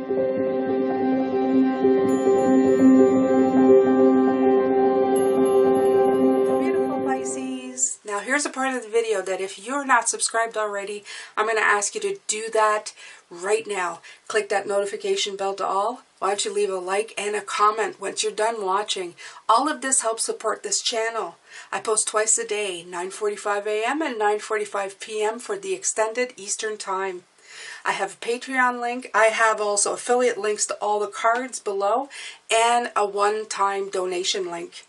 Beautiful Pisces. Now here's a part of the video that if you're not subscribed already, I'm going to ask you to do that right now. Click that notification bell to all. Why don't you leave a like and a comment once you're done watching. All of this helps support this channel. I post twice a day, 9:45 a.m. and 9:45 p.m. for the extended Eastern time. I have a Patreon link. I have also affiliate links to all the cards below and a one-time donation link.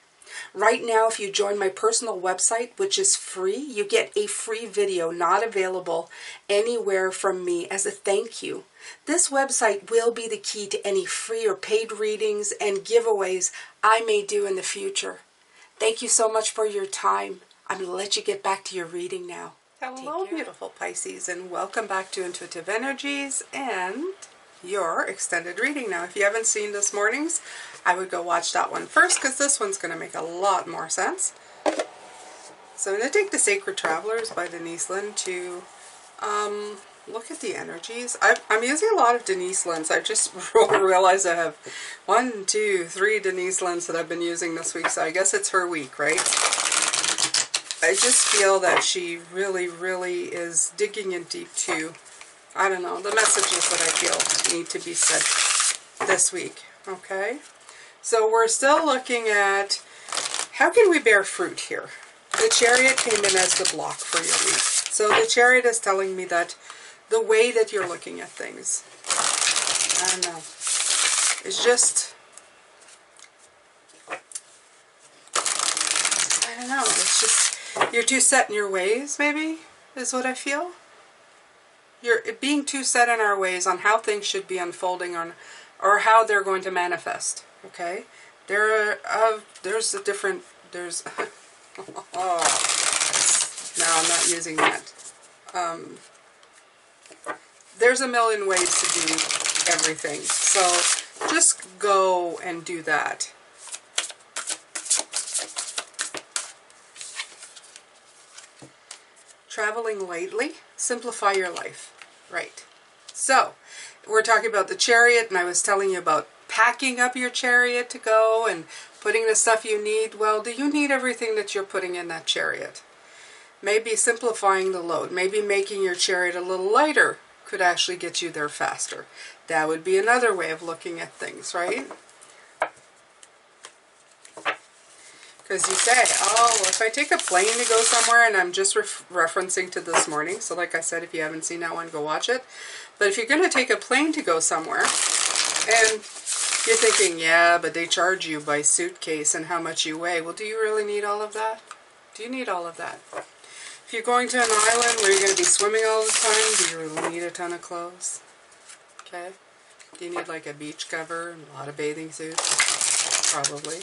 Right now, if you join my personal website, which is free, you get a free video not available anywhere from me as a thank you. This website will be the key to any free or paid readings and giveaways I may do in the future. Thank you so much for your time. I'm going to let you get back to your reading now. Hello, beautiful Pisces, and welcome back to Intuitive Energies and your extended reading. Now, if you haven't seen this morning's, I would go watch that one first because this one's going to make a lot more sense. So I'm going to take The Sacred Travelers by Denise Linn to look at the energies. I'm using a lot of Denise Linn's. I just realized I have 1, 2, 3 Denise Linn's that I've been using this week, so I guess it's her week, right? I just feel that she really, really is digging in deep to, I don't know, the messages that I feel need to be said this week, okay? So we're still looking at how can we bear fruit here? The Chariot came in as the block for your week. So the Chariot is telling me that the way that you're looking at things, I don't know, it's just, I don't know, it's just, you're too set in your ways, maybe, is what I feel. You're being too set in our ways on how things should be unfolding on, or how they're going to manifest, okay? There's a different, there's, oh, no, I'm not using that. There's a million ways to do everything, so just go and do that. Traveling lightly, simplify your life. Right. So, we're talking about the Chariot, and I was telling you about packing up your Chariot to go and putting the stuff you need. Well, do you need everything that you're putting in that Chariot? Maybe simplifying the load, maybe making your Chariot a little lighter could actually get you there faster. That would be another way of looking at things, right? Because you say, oh, if I take a plane to go somewhere, and I'm just referencing to this morning, so like I said, if you haven't seen that one, go watch it. But if you're going to take a plane to go somewhere, and you're thinking, yeah, but they charge you by suitcase and how much you weigh. Well, do you really need all of that? Do you need all of that? If you're going to an island where you're going to be swimming all the time, do you really need a ton of clothes? Okay. Do you need like a beach cover and a lot of bathing suits? Probably.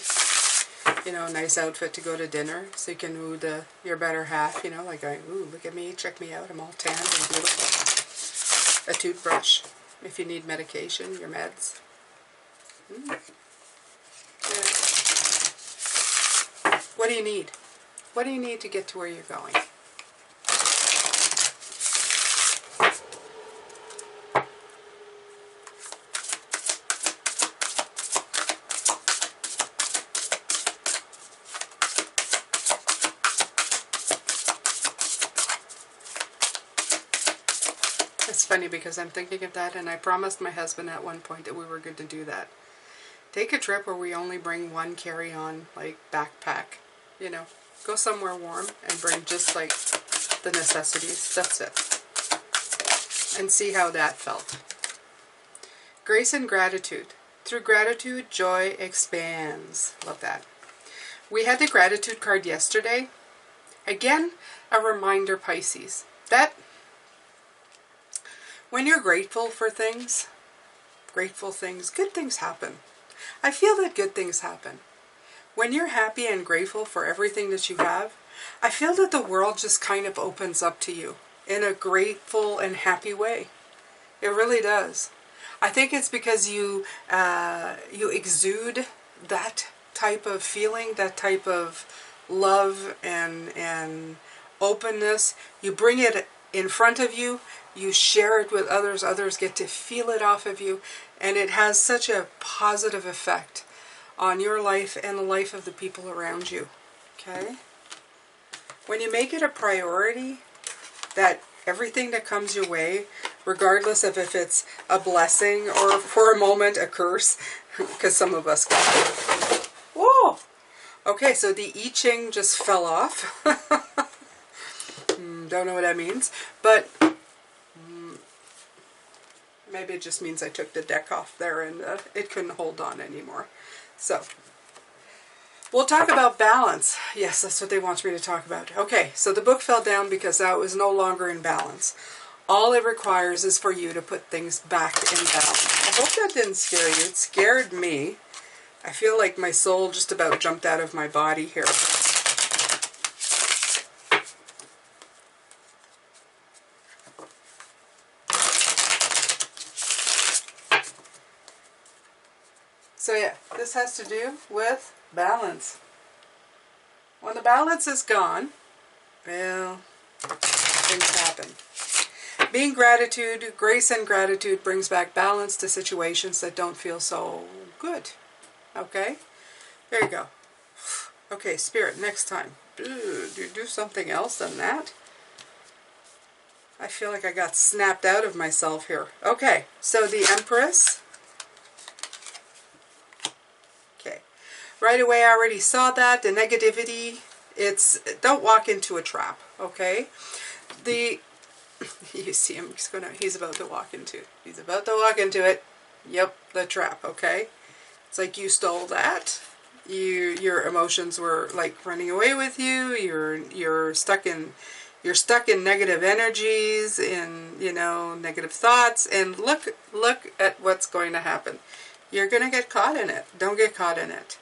You know, a nice outfit to go to dinner so you can woo your better half, you know, like going, ooh, look at me, check me out, I'm all tanned and beautiful. A toothbrush, if you need medication, your meds. Yeah. What do you need? What do you need to get to where you're going? It's funny because I'm thinking of that, and I promised my husband at one point that we were going to do that. Take a trip where we only bring one carry-on, like, backpack. You know, go somewhere warm and bring just, like, the necessities. That's it. And see how that felt. Grace and gratitude. Through gratitude, joy expands. Love that. We had the gratitude card yesterday. Again, a reminder, Pisces, that when you're grateful for things, good things happen. I feel that good things happen. When you're happy and grateful for everything that you have, I feel that the world just kind of opens up to you in a grateful and happy way. It really does. I think it's because you exude that type of feeling, that type of love and openness. You bring it in front of you, you share it with others, others get to feel it off of you, and it has such a positive effect on your life and the life of the people around you. Okay? When you make it a priority that everything that comes your way, regardless of if it's a blessing or for a moment a curse, because some of us got it. Whoa! Okay, so the I Ching just fell off. Don't know what that means, but maybe it just means I took the deck off there and it couldn't hold on anymore. So, we'll talk about balance. Yes, that's what they want me to talk about. Okay, so the book fell down because that was no longer in balance. All it requires is for you to put things back in balance. I hope that didn't scare you. It scared me. I feel like my soul just about jumped out of my body here. So yeah, this has to do with balance. When the balance is gone, well, things happen. Being gratitude, grace and gratitude brings back balance to situations that don't feel so good. Okay? There you go. Okay, Spirit, next time. Do something else than that. I feel like I got snapped out of myself here. Okay, so the Empress. Okay. Right away, I already saw that. The negativity, don't walk into a trap, okay? You see him, he's about to walk into it. Yep, the trap, okay? It's like you stole that. Your emotions were like running away with you. You're stuck in negative energies, in negative thoughts, and look at what's going to happen. You're going to get caught in it. Don't get caught in it.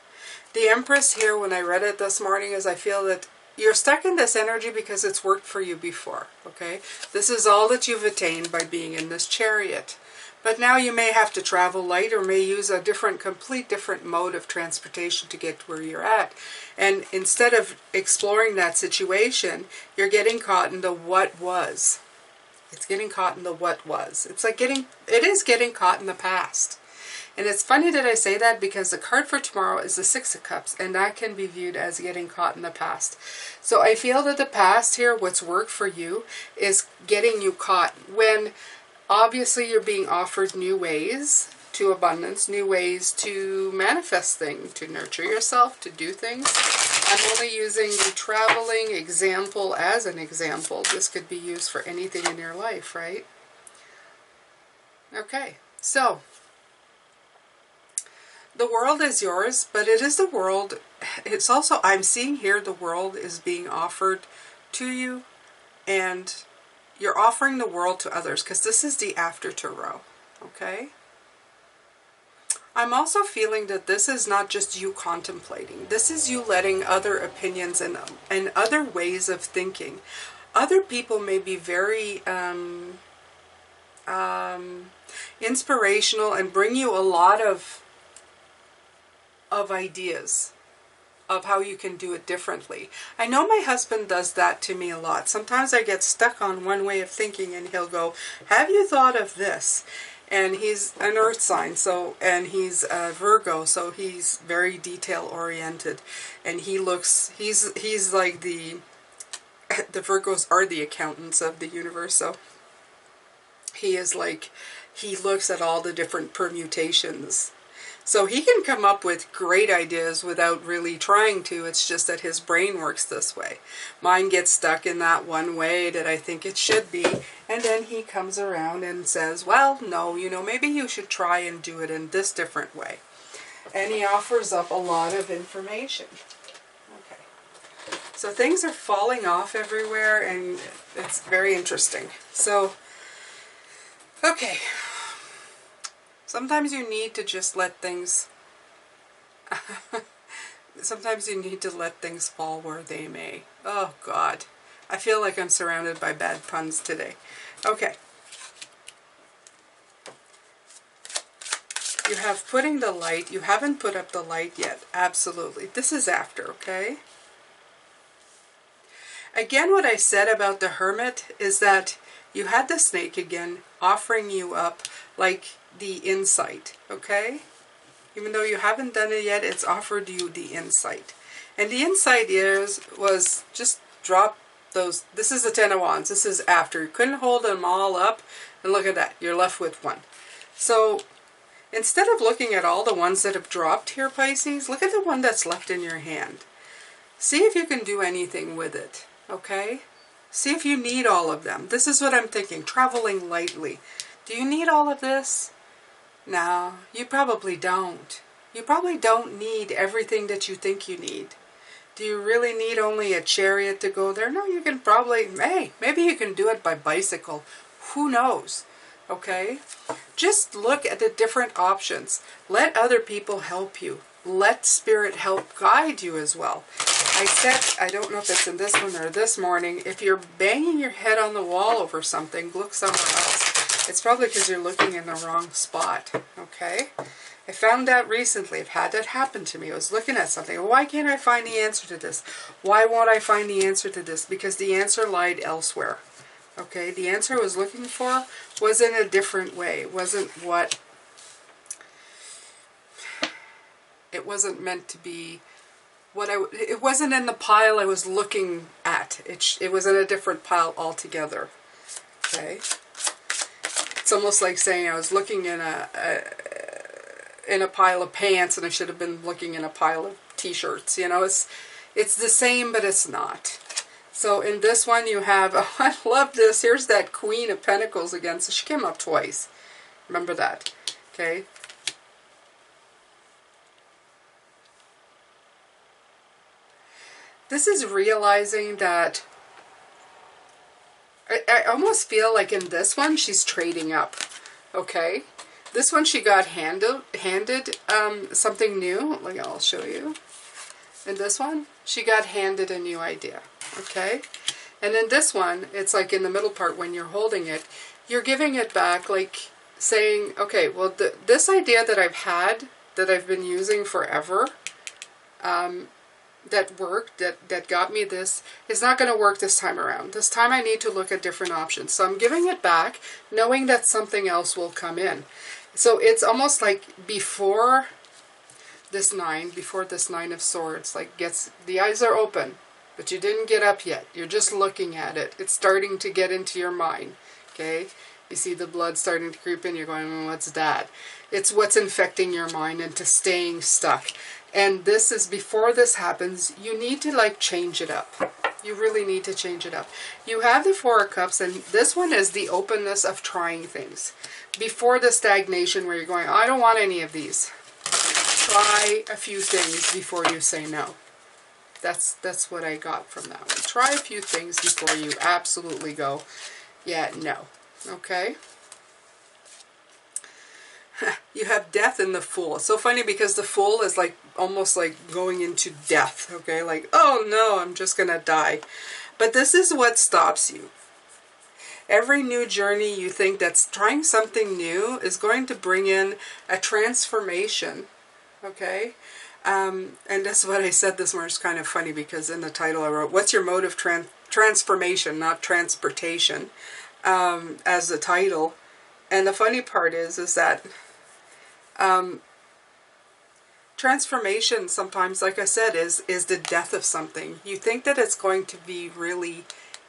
The Empress here, when I read it this morning, is I feel that you're stuck in this energy because it's worked for you before, okay? This is all that you've attained by being in this chariot. But now you may have to travel light or may use a complete different mode of transportation to get where you're at. And instead of exploring that situation, you're getting caught in the what was. It's getting caught in the what was. It is getting caught in the past. And it's funny that I say that because the card for tomorrow is the Six of Cups, and that can be viewed as getting caught in the past. So I feel that the past here, what's worked for you, is getting you caught when obviously you're being offered new ways to abundance, new ways to manifest things, to nurture yourself, to do things. I'm only using the traveling example as an example. This could be used for anything in your life, right? Okay, so the world is yours, but it is the world. It's also, I'm seeing here, the world is being offered to you, and you're offering the world to others, because this is the after tarot, okay? I'm also feeling that this is not just you contemplating. This is you letting other opinions and other ways of thinking. Other people may be very inspirational and bring you a lot of ideas of how you can do it differently. I know my husband does that to me a lot. Sometimes I get stuck on one way of thinking and he'll go, have you thought of this? And he's an earth sign, and he's a Virgo, so he's very detail oriented, and he's like the Virgos are the accountants of the universe, so he looks at all the different permutations. So he can come up with great ideas without really trying to. It's just that his brain works this way. Mine gets stuck in that one way that I think it should be. And then he comes around and says, well, no, maybe you should try and do it in this different way. And he offers up a lot of information. Okay. So things are falling off everywhere, and it's very interesting. So, okay. Sometimes you need to just let things, sometimes you need to let things fall where they may. Oh, God. I feel like I'm surrounded by bad puns today. Okay. You have putting the light. You haven't put up the light yet. Absolutely. This is after, okay? Again, what I said about the Hermit is that you had the snake again offering you up like the insight, okay? Even though you haven't done it yet, it's offered you the insight. And the insight was just drop those. This is the Ten of Wands. This is after. You couldn't hold them all up. And look at that. You're left with one. So instead of looking at all the ones that have dropped here, Pisces, look at the one that's left in your hand. See if you can do anything with it. Okay? See if you need all of them. This is what I'm thinking. Traveling lightly. Do you need all of this? No, you probably don't. You probably don't need everything that you think you need. Do you really need only a chariot to go there? No, you can probably, hey, maybe you can do it by bicycle. Who knows? Okay? Just look at the different options. Let other people help you. Let Spirit help guide you as well. I said, I don't know if it's in this one or this morning, if you're banging your head on the wall over something, look somewhere else. It's probably because you're looking in the wrong spot, okay? I found out recently, I've had that happen to me. I was looking at something. Why can't I find the answer to this? Why won't I find the answer to this? Because the answer lied elsewhere, okay? The answer I was looking for was in a different way. It wasn't what... It wasn't meant to be what it wasn't in the pile I was looking at. It was in a different pile altogether, okay? It's almost like saying I was looking in a pile of pants and I should have been looking in a pile of t-shirts. You know, it's the same, but it's not. So in this one you have, oh, I love this. Here's that Queen of Pentacles again. So she came up twice. Remember that, okay? This is realizing that I almost feel like in this one she's trading up, okay? This one she got handed something new. Like, I'll show you. In this one, she got handed a new idea, okay? And in this one, it's like in the middle part when you're holding it, you're giving it back, like saying, okay, well, this idea that I've had, that I've been using forever, that worked, that got me this, is not going to work this time around. This time I need to look at different options. So I'm giving it back, knowing that something else will come in. So it's almost like before this Nine of Swords, like the eyes are open, but you didn't get up yet. You're just looking at it. It's starting to get into your mind, okay? You see the blood starting to creep in. You're going, what's that? It's what's infecting your mind into staying stuck. And this is, before this happens, you need to like change it up. You really need to change it up. You have the Four of Cups, and this one is the openness of trying things. Before the stagnation where you're going, I don't want any of these. Try a few things before you say no. That's what I got from that one. Try a few things before you absolutely go, yeah, no. Okay? You have Death and the Fool. It's so funny because the Fool is like almost like going into death, okay? Like, oh no, I'm just gonna die. But this is what stops you. Every new journey you think that's trying something new is going to bring in a transformation, okay? And that's what I said this morning. It's kind of funny because in the title I wrote, what's your mode of transformation, not transportation, as the title. And the funny part is that transformation sometimes, like I said, is the death of something. You think that it's going to be really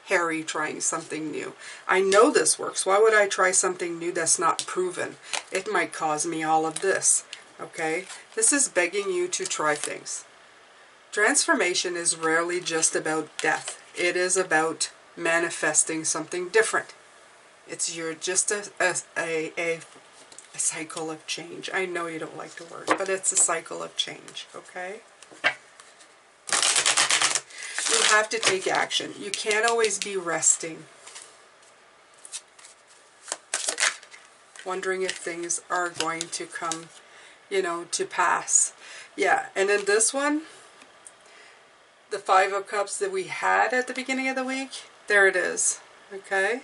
hairy trying something new. I know this works. Why would I try something new that's not proven? It might cause me all of this. Okay? This is begging you to try things. Transformation is rarely just about death. It is about manifesting something different. You're just a cycle of change. I know you don't like the word, but it's a cycle of change, okay? You have to take action. You can't always be resting, wondering if things are going to come, you know, to pass. Yeah, and in this one, the Five of Cups that we had at the beginning of the week, there it is, okay?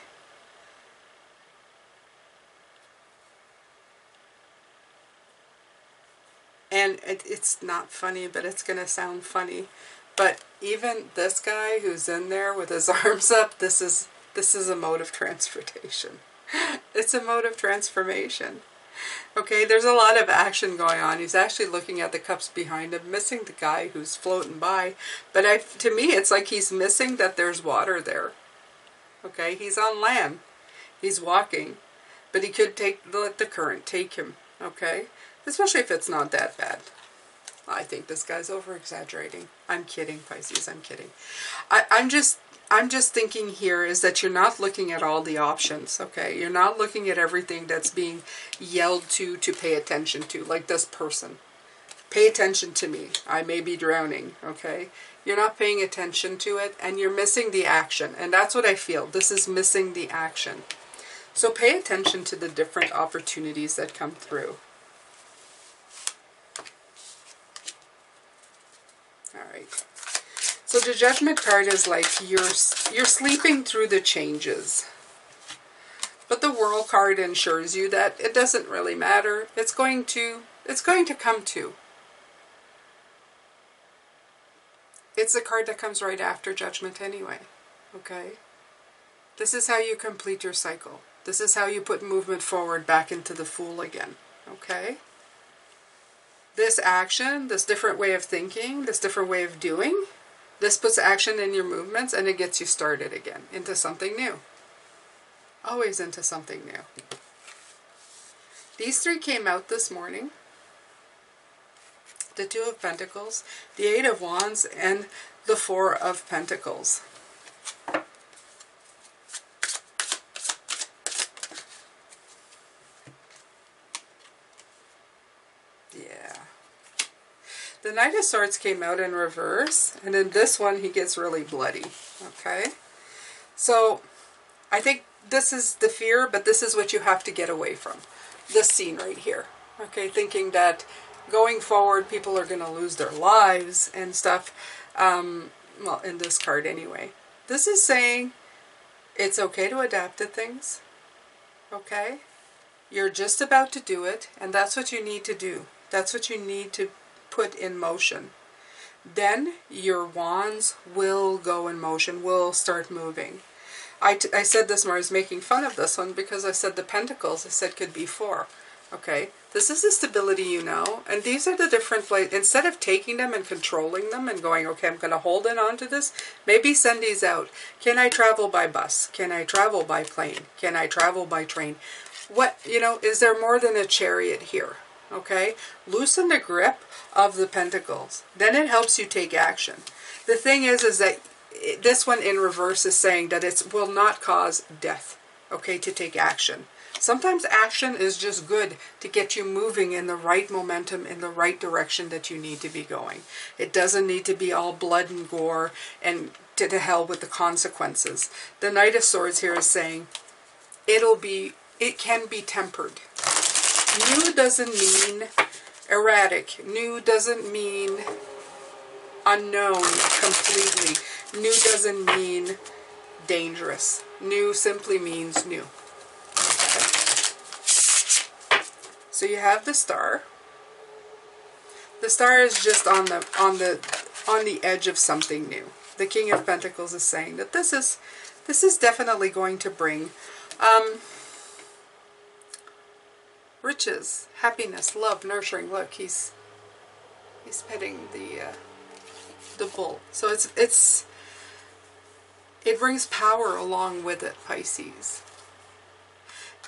And it's not funny, but it's going to sound funny. But even this guy who's in there with his arms up, this is a mode of transportation. It's a mode of transformation. Okay, there's a lot of action going on. He's actually looking at the cups behind him, missing the guy who's floating by. But to me, it's like he's missing that there's water there. Okay, he's on land. He's walking. But he could let the current take him. Okay, especially if it's not that bad. I think this guy's over-exaggerating. I'm kidding, Pisces. I'm kidding. I'm just thinking here is that you're not looking at all the options, okay? You're not looking at everything that's being yelled to pay attention to, like this person. Pay attention to me. I may be drowning, okay? You're not paying attention to it, and you're missing the action. And that's what I feel. This is missing the action. So pay attention to the different opportunities that come through. All right. So the Judgment card is like you're sleeping through the changes. But the World card ensures you that it doesn't really matter. It's going to come to. It's the card that comes right after Judgment anyway. Okay? This is how you complete your cycle. This is how you put movement forward back into the Fool again. Okay? This action, this different way of thinking, this different way of doing, this puts action in your movements and it gets you started again into something new. Always into something new. These three came out this morning. The Two of Pentacles, the Eight of Wands, and the Four of Pentacles. Yeah. The Knight of Swords came out in reverse, and in this one he gets really bloody, okay? So, I think this is the fear, but this is what you have to get away from. This scene right here, okay? Thinking that going forward people are going to lose their lives and stuff, well, in this card anyway. This is saying it's okay to adapt to things, okay? You're just about to do it, and that's what you need to do. That's what you need to put in motion. Then your wands will go in motion, will start moving. I said this when I was making fun of this one because I said the pentacles, I said could be four. Okay, this is the stability you know, and these are the different places. Instead of taking them and controlling them and going, okay, I'm going to hold it on to this, maybe send these out. Can I travel by bus? Can I travel by plane? Can I travel by train? What, you know, is there more than a chariot here? Okay, loosen the grip of the pentacles. Then it helps you take action. The thing is that this one in reverse is saying that it will not cause death, okay, to take action. Sometimes action is just good to get you moving in the right momentum, in the right direction that you need to be going. It doesn't need to be all blood and gore and to the hell with the consequences. The Knight of Swords here is saying it can be tempered. New doesn't mean erratic. New doesn't mean unknown completely. New doesn't mean dangerous. New simply means new. So you have the Star. The Star is just on the edge of something new. The King of Pentacles is saying that this is definitely going to bring riches, happiness, love, nurturing. Look, he's petting the bull. So it brings power along with it, Pisces.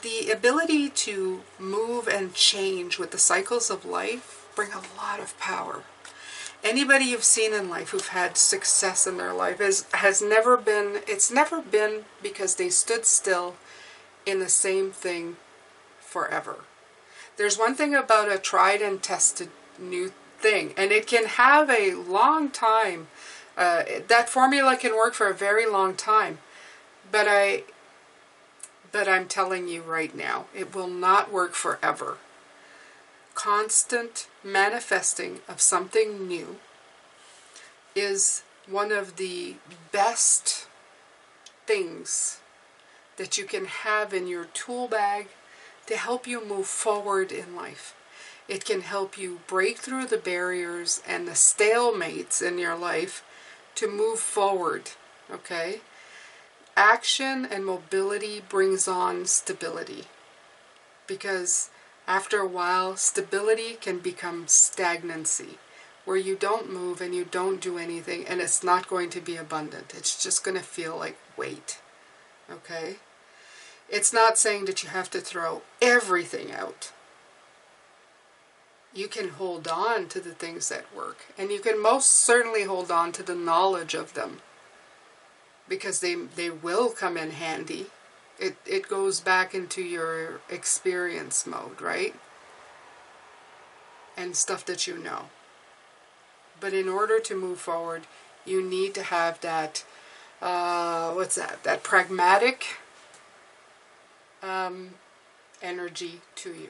The ability to move and change with the cycles of life bring a lot of power. Anybody you've seen in life who've had success in their life it's never been because they stood still in the same thing forever. There's one thing about a tried and tested new thing, and it can have a long time. That formula can work for a very long time, but I'm telling you right now, it will not work forever. Constant manifesting of something new is one of the best things that you can have in your tool bag to help you move forward in life. It can help you break through the barriers and the stalemates in your life to move forward, okay? Action and mobility brings on stability, because after a while, stability can become stagnancy, where you don't move and you don't do anything, and it's not going to be abundant. It's just going to feel like weight, okay? It's not saying that you have to throw everything out. You can hold on to the things that work, and you can most certainly hold on to the knowledge of them, because they will come in handy. It goes back into your experience mode, right? And stuff that you know. But in order to move forward, you need to have that, that pragmatic energy to you.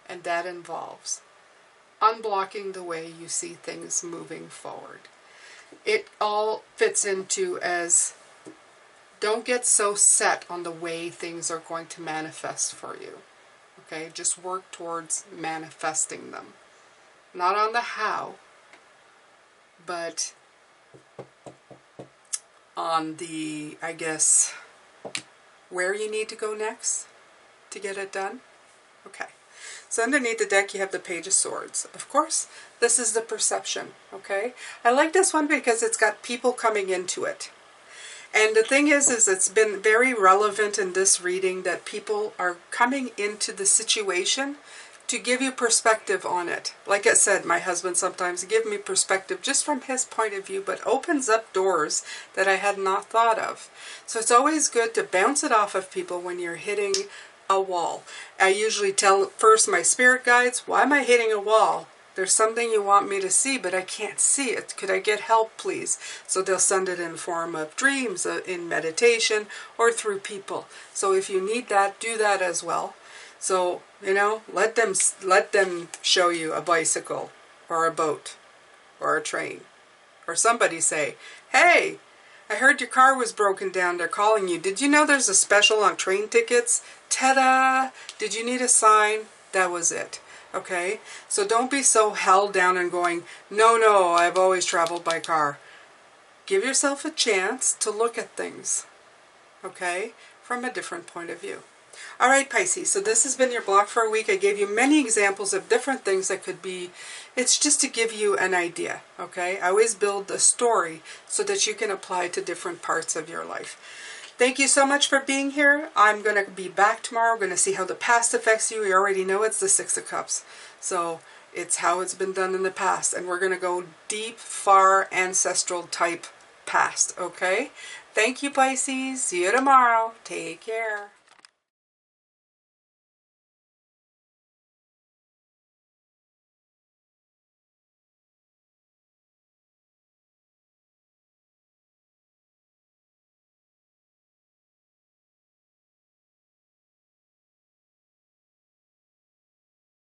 And that involves unblocking the way you see things moving forward. It all fits into as, don't get so set on the way things are going to manifest for you. Okay, just work towards manifesting them. Not on the how, but on the, I guess, where you need to go next to get it done. Okay. So underneath the deck, you have the Page of Swords. Of course, this is the perception, okay? I like this one because it's got people coming into it. And the thing is it's been very relevant in this reading that people are coming into the situation to give you perspective on it. Like I said, my husband sometimes gives me perspective just from his point of view, but opens up doors that I had not thought of. So it's always good to bounce it off of people when you're hitting a wall. I usually tell first my spirit guides, why am I hitting a wall? There's something you want me to see, but I can't see it. Could I get help, please? So they'll send it in form of dreams, in meditation, or through people. So if you need that, do that as well. So, you know, let them show you a bicycle, or a boat, or a train. Or somebody say, hey, I heard your car was broken down. They're calling you. Did you know there's a special on train tickets? Ta-da! Did you need a sign? That was it. Okay? So don't be so held down and going, no, I've always traveled by car. Give yourself a chance to look at things, okay, from a different point of view. All right, Pisces, so this has been your block for a week. I gave you many examples of different things that could be. It's just to give you an idea, okay? I always build a story so that you can apply to different parts of your life. Thank you so much for being here. I'm going to be back tomorrow. We're going to see how the past affects you. You already know it's the Six of Cups. So it's how it's been done in the past. And we're going to go deep, far, ancestral type past, okay? Thank you, Pisces. See you tomorrow. Take care.